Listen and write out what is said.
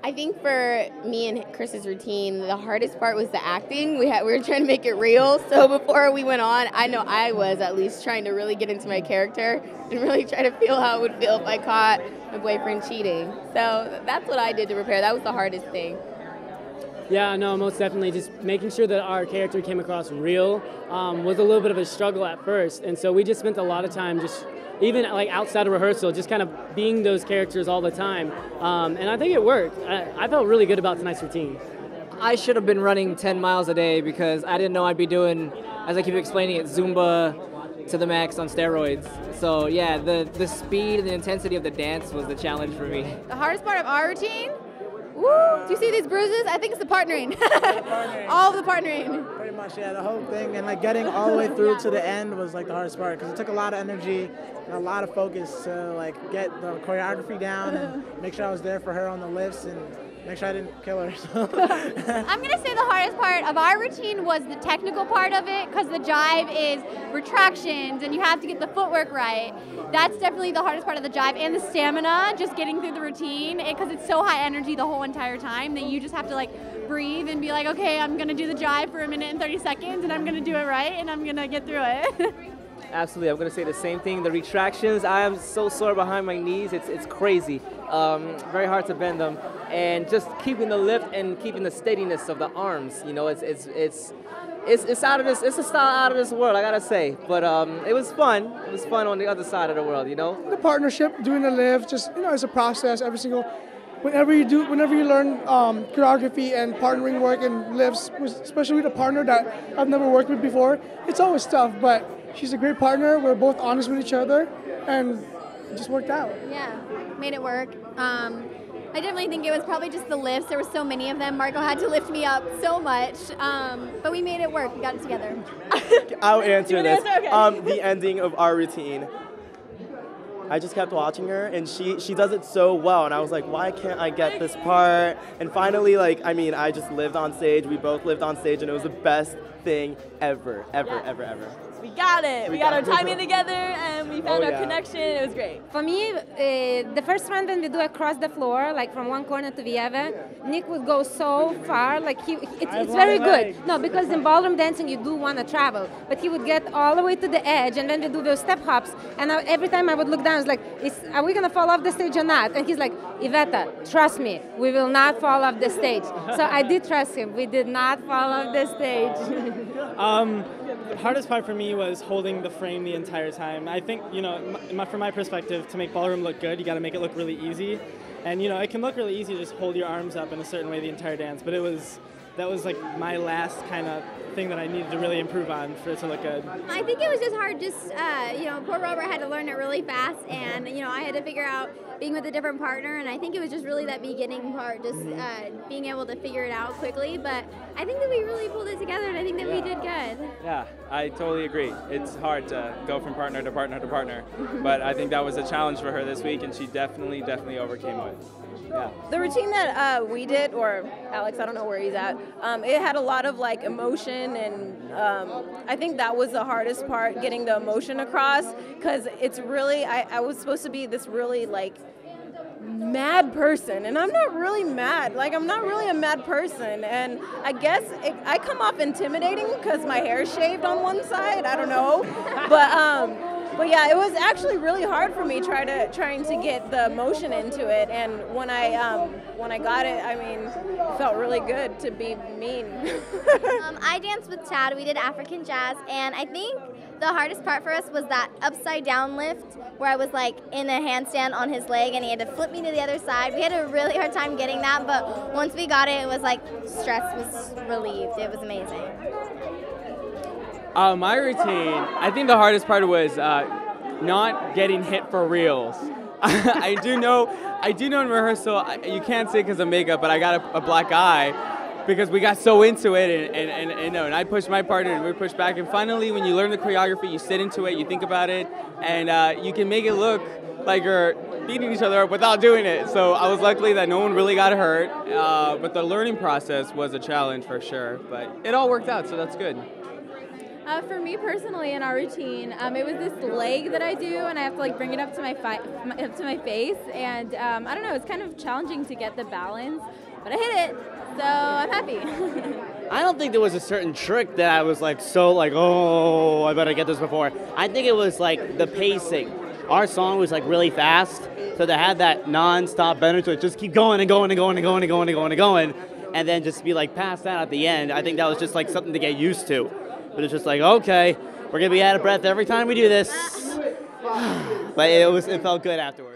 I think for me and Chris's routine, the hardest part was the acting. We were trying to make it real. So before we went on, I know I was at least trying to really get into my character and really try to feel how it would feel if I caught my boyfriend cheating. So that's what I did to prepare. That was the hardest thing. Yeah, no, most definitely. Just making sure that our character came across real was a little bit of a struggle at first. And so we just spent a lot of time just even like outside of rehearsal, just kind of being those characters all the time. And I think it worked. I felt really good about tonight's routine. I should have been running 10 miles a day because I didn't know I'd be doing, as I keep explaining it, Zumba to the max on steroids. So yeah, the speed and the intensity of the dance was the challenge for me. The hardest part of our routine? Woo! Do you see these bruises? I think it's the partnering. All of the partnering. Pretty much, yeah, the whole thing. And like getting all the way through to the end was like the hardest part because it took a lot of energy and a lot of focus to like get the choreography down and make sure I was there for her on the lifts and make sure I didn't kill her. So. I'm going to say the hardest part of our routine was the technical part of it because the jive is retractions and you have to get the footwork right. That's definitely the hardest part of the jive, and the stamina, just getting through the routine, because it's so high energy the whole entire time that you just have to like breathe and be like, okay, I'm going to do the jive for a minute and 30 seconds and I'm going to do it right and I'm going to get through it. Absolutely, I'm going to say the same thing. The retractions, I am so sore behind my knees, it's crazy. Very hard to bend them. And just keeping the lift and keeping the steadiness of the arms, you know, it's out of this, it's a style out of this world, I gotta say. But it was fun. It was fun on the other side of the world, you know. The partnership, doing the lift, just it's a process. Whenever you learn choreography and partnering work and lifts, especially with a partner that I've never worked with before, it's always tough. But she's a great partner. We're both honest with each other, and it just worked out. Yeah, made it work. I definitely think it was probably just the lifts. There were so many of them. Marco had to lift me up so much, but we made it work. We got it together. I'll answer this. Okay. The ending of our routine. I just kept watching her, and she does it so well, and I was like, why can't I get this part? And finally, I just lived on stage. We both lived on stage, and it was the best thing ever. We got it. We got our timing together, and we found our connection. It was great. For me, the first round when we do across the floor, like from one corner to the other, Nick would go so far, like it's very good. No, because in ballroom dancing you do want to travel, but he would get all the way to the edge, and then we do those step hops, and every time I would look down, I was like, are we gonna fall off the stage or not? And he's like, Iveta, trust me, we will not fall off the stage. So I did trust him. We did not fall off the stage. The hardest part for me was holding the frame the entire time. I think, from my perspective, to make ballroom look good, you got to make it look really easy. And, it can look really easy to just hold your arms up in a certain way the entire dance, but that was like my last kind of thing that I needed to really improve on for it to look good. I think it was just hard. Poor Robert had to learn it really fast, and I had to figure out being with a different partner, and I think it was just really that beginning part, just being able to figure it out quickly. But I think that we really pulled it together, and I think that we did good. Yeah, I totally agree. It's hard to go from partner to partner to partner, but I think that was a challenge for her this week, and she definitely overcame it. Yeah. The routine that we did, or Alex, I don't know where he's at, it had a lot of like emotion, and I think that was the hardest part, getting the emotion across, because it's really, I was supposed to be this really like mad person, and I'm not really mad. Like, I'm not really a mad person, and I guess I come off intimidating because my hair is shaved on one side. I don't know, but yeah, it was actually really hard for me trying to get the emotion into it, and when I got it, I mean, it felt really good to be mean. I danced with Chad. We did African jazz, and I think the hardest part for us was that upside down lift where I was like in a handstand on his leg and he had to flip me to the other side. We had a really hard time getting that, but once we got it, it was like stress was relieved. It was amazing. My routine, I think the hardest part was not getting hit for reals. I do know in rehearsal, you can't see it because of makeup, but I got a black eye because we got so into it, and I pushed my partner and we pushed back, and finally when you learn the choreography, you sit into it, you think about it, and you can make it look like you're beating each other up without doing it. So I was lucky that no one really got hurt, but the learning process was a challenge for sure, but it all worked out, so that's good. For me personally, in our routine, it was this leg that I do, and I have to like bring it up to my face, and I don't know, it's kind of challenging to get the balance, but I hit it, so I'm happy. I don't think there was a certain trick that I was like so like, oh, I better get this before. I think it was like the pacing. Our song was like really fast, so to have that non-stop bender to it, just keep going and going and going and going and going and going and going, and then just be like past that at the end. I think that was just like something to get used to. But it's just like, okay, we're gonna be out of breath every time we do this. But it felt good afterwards.